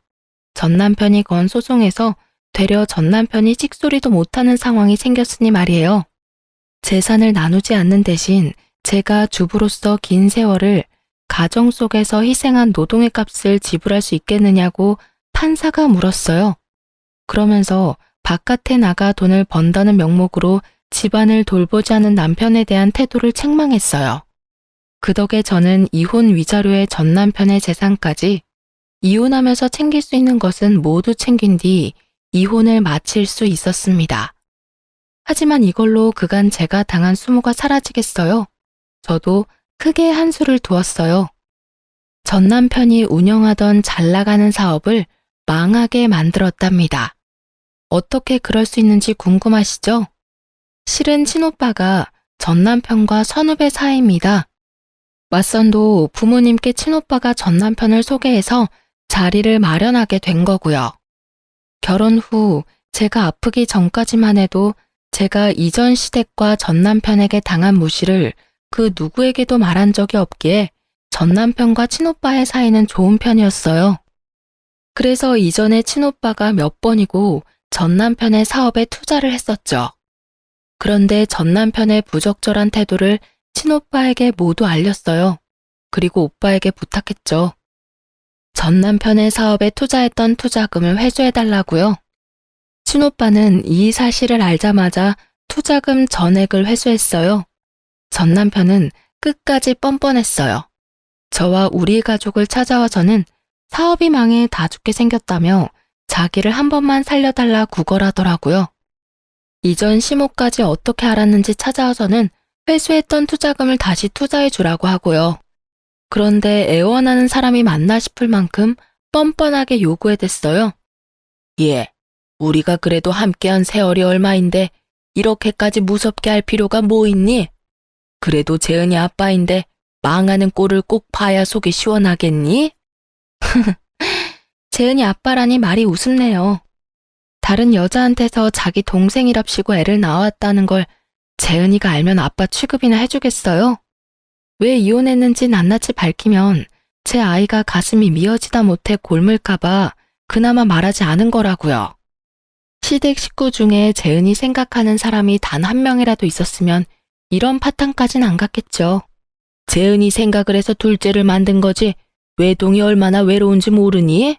전 남편이 건 소송에서 되려 전 남편이 찍소리도 못하는 상황이 생겼으니 말이에요. 재산을 나누지 않는 대신 제가 주부로서 긴 세월을 가정 속에서 희생한 노동의 값을 지불할 수 있겠느냐고 판사가 물었어요. 그러면서 바깥에 나가 돈을 번다는 명목으로 집안을 돌보지 않은 남편에 대한 태도를 책망했어요. 그 덕에 저는 이혼 위자료의 전 남편의 재산까지 이혼하면서 챙길 수 있는 것은 모두 챙긴 뒤 이혼을 마칠 수 있었습니다. 하지만 이걸로 그간 제가 당한 수모가 사라지겠어요? 저도 크게 한수를 두었어요. 전 남편이 운영하던 잘 나가는 사업을 망하게 만들었답니다. 어떻게 그럴 수 있는지 궁금하시죠? 실은 친오빠가 전 남편과 선후배 사이입니다. 맞선도 부모님께 친오빠가 전 남편을 소개해서 자리를 마련하게 된 거고요. 결혼 후 제가 아프기 전까지만 해도 제가 이전 시댁과 전 남편에게 당한 무시를 그 누구에게도 말한 적이 없기에 전 남편과 친오빠의 사이는 좋은 편이었어요. 그래서 이전에 친오빠가 몇 번이고 전 남편의 사업에 투자를 했었죠. 그런데 전 남편의 부적절한 태도를 친오빠에게 모두 알렸어요. 그리고 오빠에게 부탁했죠. 전 남편의 사업에 투자했던 투자금을 회수해달라고요. 친오빠는 이 사실을 알자마자 투자금 전액을 회수했어요. 전 남편은 끝까지 뻔뻔했어요. 저와 우리 가족을 찾아와서는 사업이 망해 다 죽게 생겼다며 자기를 한 번만 살려달라 구걸하더라고요. 이전 시모까지 어떻게 알았는지 찾아와서는 회수했던 투자금을 다시 투자해 주라고 하고요. 그런데 애원하는 사람이 맞나 싶을 만큼 뻔뻔하게 요구해댔어요. 예, 우리가 그래도 함께한 세월이 얼마인데 이렇게까지 무섭게 할 필요가 뭐 있니? 그래도 재은이 아빠인데 망하는 꼴을 꼭 봐야 속이 시원하겠니? 재은이 아빠라니 말이 우습네요. 다른 여자한테서 자기 동생이랍시고 애를 낳았다는 걸 재은이가 알면 아빠 취급이나 해주겠어요? 왜 이혼했는지 낱낱이 밝히면 제 아이가 가슴이 미어지다 못해 곪을까봐 그나마 말하지 않은 거라고요. 시댁 식구 중에 재은이 생각하는 사람이 단 한 명이라도 있었으면 이런 파탄까진 안 갔겠죠. 재은이 생각을 해서 둘째를 만든 거지 외동이 얼마나 외로운지 모르니?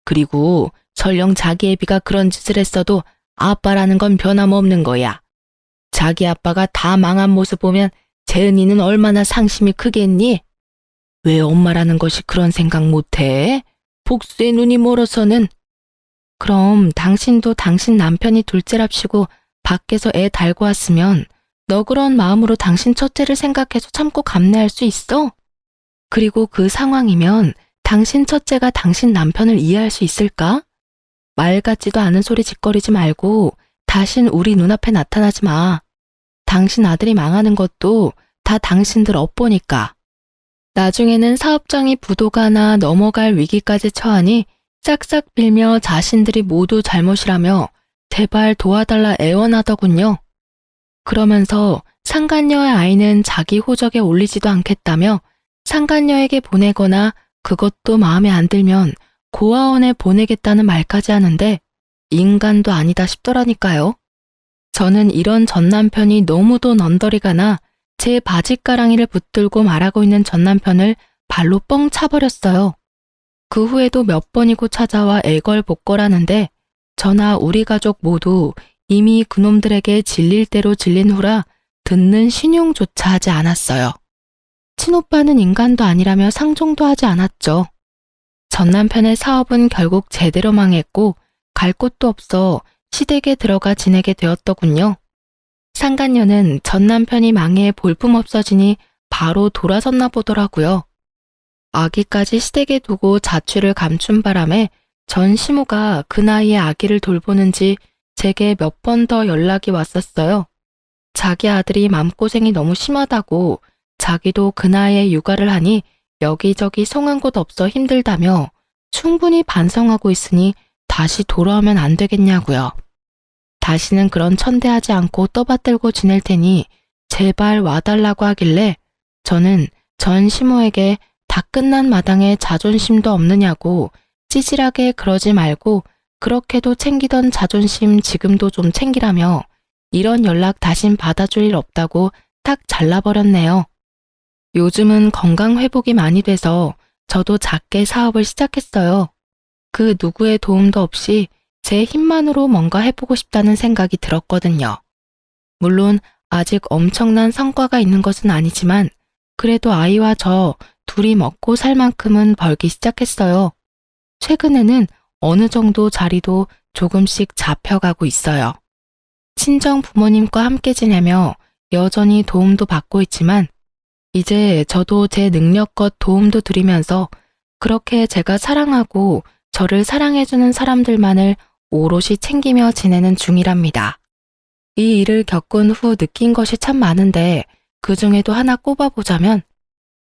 그리고 설령 자기 애비가 그런 짓을 했어도 아빠라는 건 변함없는 거야. 자기 아빠가 다 망한 모습 보면 재은이는 얼마나 상심이 크겠니? 왜 엄마라는 것이 그런 생각 못해? 복수의 눈이 멀어서는. 그럼 당신도 당신 남편이 둘째랍시고 밖에서 애 달고 왔으면 너그러운 마음으로 당신 첫째를 생각해서 참고 감내할 수 있어? 그리고 그 상황이면 당신 첫째가 당신 남편을 이해할 수 있을까? 말 같지도 않은 소리 짓거리지 말고 다신 우리 눈앞에 나타나지 마. 당신 아들이 망하는 것도 다 당신들 업보니까. 나중에는 사업장이 부도가 나 넘어갈 위기까지 처하니 싹싹 빌며 자신들이 모두 잘못이라며 제발 도와달라 애원하더군요. 그러면서 상간녀의 아이는 자기 호적에 올리지도 않겠다며 상간녀에게 보내거나 그것도 마음에 안 들면 고아원에 보내겠다는 말까지 하는데 인간도 아니다 싶더라니까요. 저는 이런 전 남편이 너무도 넌더리가 나 제 바짓가랑이를 붙들고 말하고 있는 전 남편을 발로 뻥 차버렸어요. 그 후에도 몇 번이고 찾아와 애걸복걸하는데 저나 우리 가족 모두 이미 그놈들에게 질릴 대로 질린 후라 듣는 신용조차 하지 않았어요. 친오빠는 인간도 아니라며 상종도 하지 않았죠. 전 남편의 사업은 결국 제대로 망했고 갈 곳도 없어 시댁에 들어가 지내게 되었더군요. 상간녀는 전 남편이 망해 볼품없어지니 바로 돌아섰나 보더라고요. 아기까지 시댁에 두고 자취를 감춘 바람에 전 시모가 그 나이에 아기를 돌보는지 제게 몇 번 더 연락이 왔었어요. 자기 아들이 맘고생이 너무 심하다고 자기도 그 나이에 육아를 하니 여기저기 성한 곳 없어 힘들다며 충분히 반성하고 있으니 다시 돌아오면 안 되겠냐고요. 다시는 그런 천대하지 않고 떠받들고 지낼 테니 제발 와달라고 하길래 저는 전 시모에게 다 끝난 마당에 자존심도 없느냐고 찌질하게 그러지 말고 그렇게도 챙기던 자존심 지금도 좀 챙기라며 이런 연락 다신 받아줄 일 없다고 딱 잘라버렸네요. 요즘은 건강 회복이 많이 돼서 저도 작게 사업을 시작했어요. 그 누구의 도움도 없이 제 힘만으로 뭔가 해보고 싶다는 생각이 들었거든요. 물론 아직 엄청난 성과가 있는 것은 아니지만 그래도 아이와 저 둘이 먹고 살 만큼은 벌기 시작했어요. 최근에는 어느 정도 자리도 조금씩 잡혀가고 있어요. 친정 부모님과 함께 지내며 여전히 도움도 받고 있지만 이제 저도 제 능력껏 도움도 드리면서 그렇게 제가 사랑하고 저를 사랑해주는 사람들만을 오롯이 챙기며 지내는 중이랍니다. 이 일을 겪은 후 느낀 것이 참 많은데 그 중에도 하나 꼽아보자면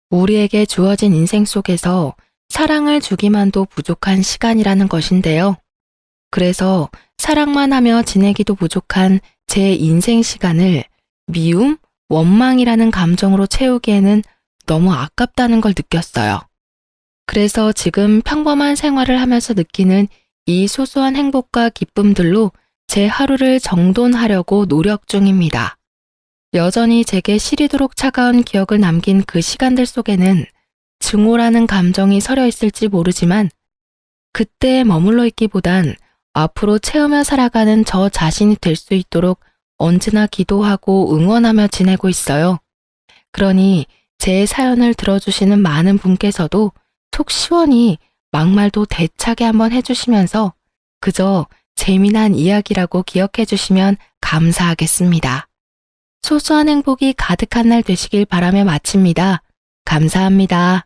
우리에게 주어진 인생 속에서 사랑을 주기만도 부족한 시간이라는 것인데요. 그래서 사랑만 하며 지내기도 부족한 제 인생 시간을 미움, 원망이라는 감정으로 채우기에는 너무 아깝다는 걸 느꼈어요. 그래서 지금 평범한 생활을 하면서 느끼는 이 소소한 행복과 기쁨들로 제 하루를 정돈하려고 노력 중입니다. 여전히 제게 시리도록 차가운 기억을 남긴 그 시간들 속에는 증오라는 감정이 서려 있을지 모르지만 그때에 머물러 있기보단 앞으로 채우며 살아가는 저 자신이 될 수 있도록 언제나 기도하고 응원하며 지내고 있어요. 그러니 제 사연을 들어주시는 많은 분께서도 속 시원히 막말도 대차게 한번 해주시면서 그저 재미난 이야기라고 기억해 주시면 감사하겠습니다. 소소한 행복이 가득한 날 되시길 바라며 마칩니다. 감사합니다.